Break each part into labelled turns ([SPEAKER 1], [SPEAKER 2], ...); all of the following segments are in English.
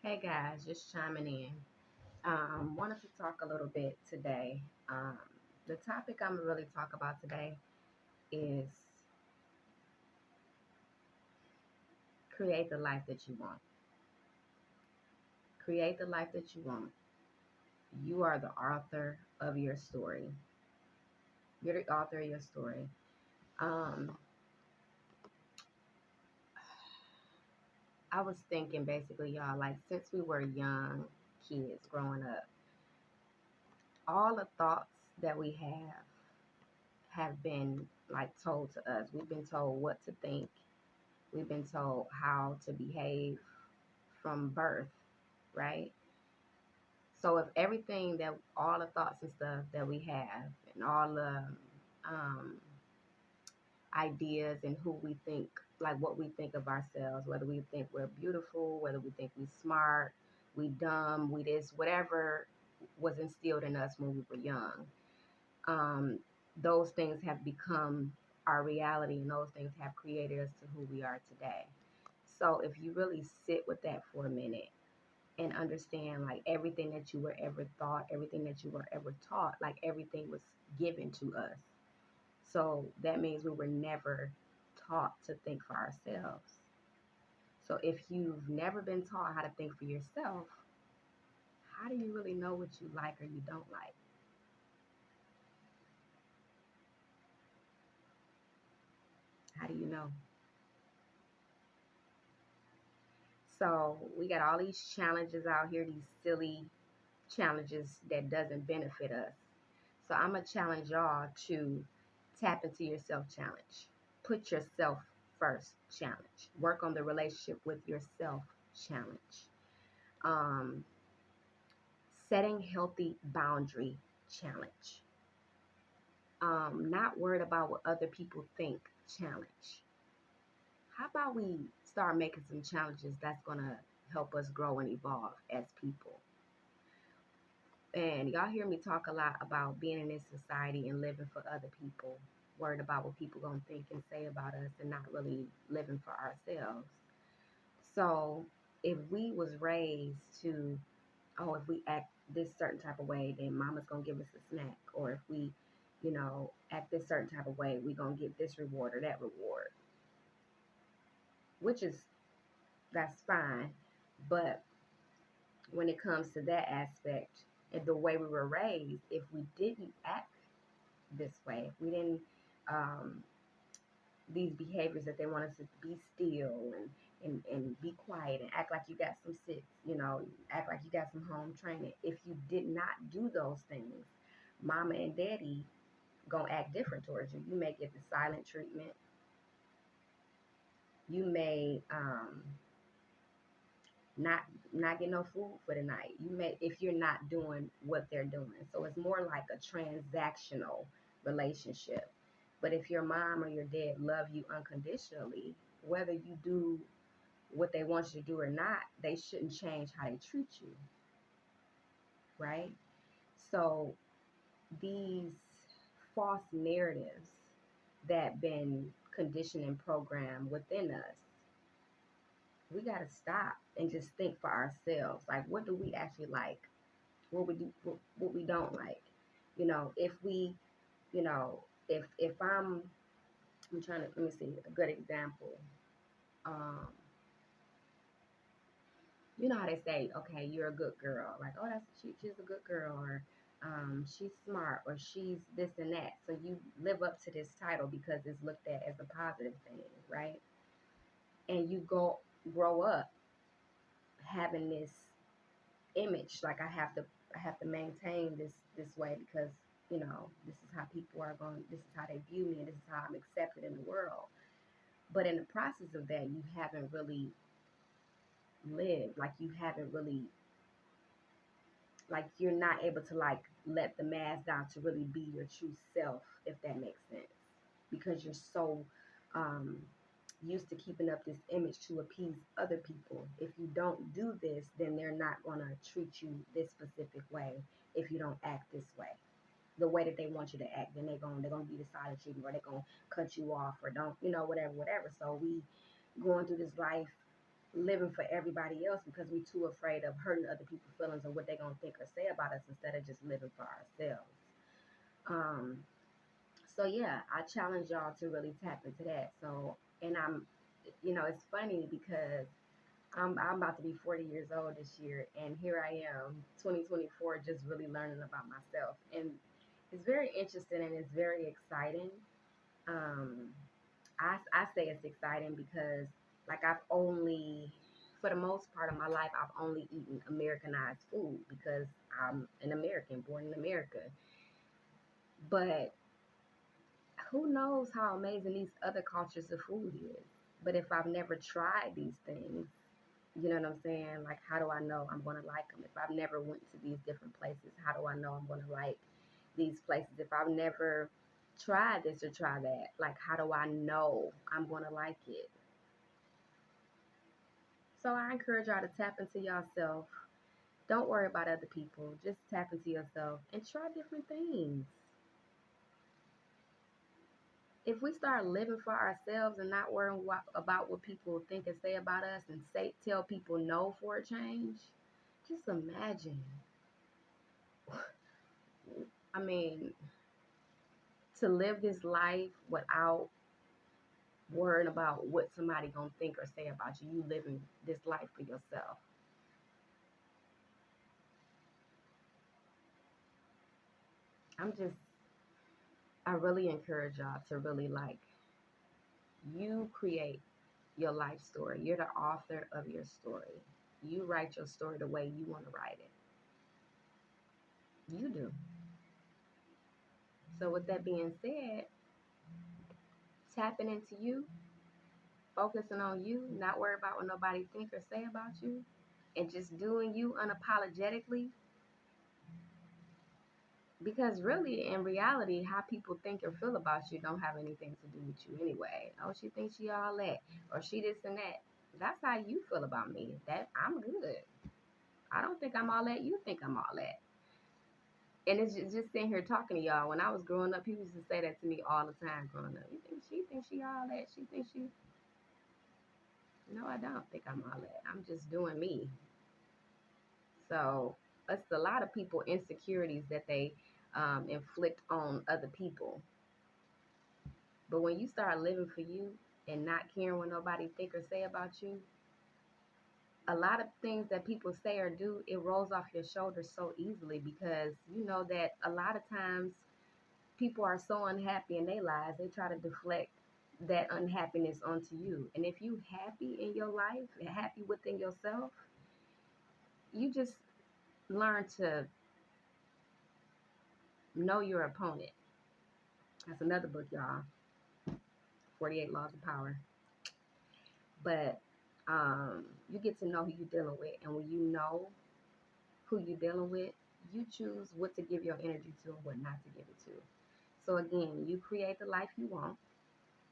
[SPEAKER 1] Hey guys, just chiming in. Wanted to talk a little bit today. Um, the topic I'm gonna really talk about today is create the life that you want. Create the life that you want. You are the author of your story. You're the author of your story. Um, I was thinking basically, y'all, like since we were young kids growing up, all the thoughts that we have been like told to us. We've been told what to think. We've been told how to behave from birth, right? So if everything that all the thoughts and stuff that we have and all the um, ideas and who we think, like what we think of ourselves, whether we think we're beautiful, whether we think we smart, we dumb, we this, whatever was instilled in us when we were young, um, those things have become our reality and those things have created us to who we are today. So if you really sit with that for a minute and understand like everything that you were ever thought, everything that you were ever taught, like everything was given to us. So that means we were never taught to think for ourselves. So if you've never been taught how to think for yourself, how do you really know what you like or you don't like? How do you know? So we got all these challenges out here, these silly challenges that doesn't benefit us. So I'm gonna challenge y'all to tap into yourself challenge. Put yourself first challenge. Work on the relationship with yourself challenge. Um, Setting healthy boundary challenge. Not worried about what other people think challenge. How about we start making some challenges that's gonna help us grow and evolve as people? And y'all hear me talk a lot about being in this society and living for other people, worried about what people gonna think and say about us and not really living for ourselves. So if we was raised to, oh, if we act this certain type of way, then mama's gonna give us a snack. Or if we, act this certain type of way, we gonna get this reward or that reward. Which is that's fine. But when it comes to that aspect and the way we were raised, if we didn't act this way. If we didn't, um, these behaviors that they want us to be still and be quiet and act like you got some sits, act like you got some home training. If you did not do those things, mama and daddy gonna act different towards you. You may get the silent treatment. You may not not get no food for the night. You may if you're not doing what they're doing. So it's more like a transactional relationship. But if your mom or your dad love you unconditionally, whether you do what they want you to do or not, they shouldn't change how they treat you, right? So these false narratives that been conditioned and programmed within us, we got to stop and just think for ourselves. Like, what do we actually like? What we do, what we don't like? If we, you know, if I'm trying to let me see a good example. Um, you know how they say, okay, you're a good girl. Like, oh, she's a good girl, or she's smart, or she's this and that. So you live up to this title because it's looked at as a positive thing, right? And you grow up having this image, like I have to maintain this way because this is how people are going. This is how they view me, and this is how I'm accepted in the world. But in the process of that, you haven't really lived. Like you haven't really like you're not able to like let the mask down to really be your true self, if that makes sense, because you're so um used to keeping up this image to appease other people. If you don't do this, then they're not going to treat you this specific way. If you don't act this way, the way that they want you to act, then they're gonna be the silent treatment, or they're gonna cut you off, or don't, whatever. So we going through this life living for everybody else because we're too afraid of hurting other people's feelings or what they're going to think or say about us instead of just living for ourselves. Um, so yeah, I challenge y'all to really tap into that. So, and it's funny because I'm about to be 40 years old this year, and here I am, 2024, just really learning about myself, and it's very interesting and it's very exciting. Um, I say it's exciting because, like, for the most part of my life, I've only eaten Americanized food because I'm an American, born in America. But who knows how amazing these other cultures of food is? But if I've never tried these things, you know what I'm saying? Like, how do I know I'm going to like them? If I've never went to these different places, how do I know I'm going to like these places? If I've never tried this or try that, like, how do I know I'm going to like it? So I encourage y'all to tap into yourself. Don't worry about other people. Just tap into yourself and try different things. If we start living for ourselves and not worrying about what people think and say about us and tell people no for a change, just imagine. I mean, to live this life without worrying about what somebody gonna think or say about you. You living this life for yourself. I'm just I really encourage y'all to really, like, you create your life story. You're the author of your story. You write your story the way you want to write it. You do. So with that being said, tapping into you, focusing on you, not worry about what nobody think or say about you, and just doing you unapologetically. Because really, in reality, how people think or feel about you don't have anything to do with you anyway. Oh, she thinks she all that, or she this and that. That's how you feel about me. That I'm good. I don't think I'm all that. You think I'm all that. And it's just sitting here talking to y'all. When I was growing up, people used to say that to me all the time growing up. You think she thinks she all that? She thinks she. No, I don't think I'm all that. I'm just doing me. So it's a lot of people insecurities that they inflict on other people. But when you start living for you and not caring what nobody think or say about you, a lot of things that people say or do, it rolls off your shoulders so easily because you know that a lot of times people are so unhappy in their lives, they try to deflect that unhappiness onto you. And if you happy in your life, happy within yourself, you just learn to know your opponent. That's another book, y'all. 48 Laws of Power. But you get to know who you're dealing with. And when you know who you're dealing with, you choose what to give your energy to and what not to give it to. So again, you create the life you want,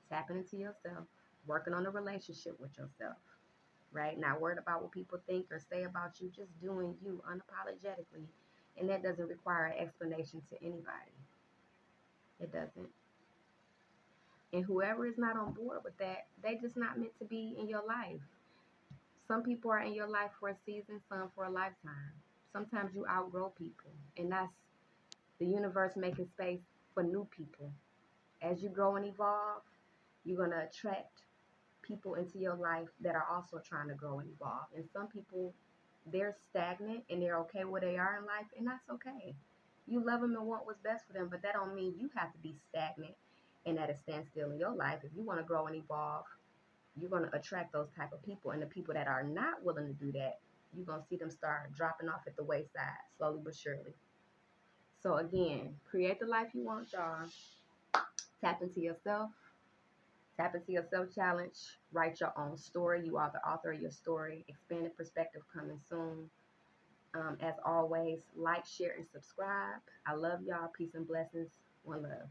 [SPEAKER 1] tapping into yourself, working on a relationship with yourself, right? Not worried about what people think or say about you, just doing you unapologetically. And that doesn't require an explanation to anybody. It doesn't. And whoever is not on board with that, they just not meant to be in your life. Some people are in your life for a season, some for a lifetime. Sometimes you outgrow people, and that's the universe making space for new people. As you grow and evolve, you're going to attract people into your life that are also trying to grow and evolve. And some people, they're stagnant and they're okay where they are in life, and that's okay. You love them and want what's best for them, but that don't mean you have to be stagnant and at a standstill in your life. If you want to grow and evolve, you're going to attract those type of people. And the people that are not willing to do that, you're going to see them start dropping off at the wayside, slowly but surely. So again, create the life you want, y'all. Tap into yourself. Tap into yourself challenge. Write your own story. You are the author of your story. Expanded perspective coming soon. As always, like, share, and subscribe. I love y'all. Peace and blessings. One love.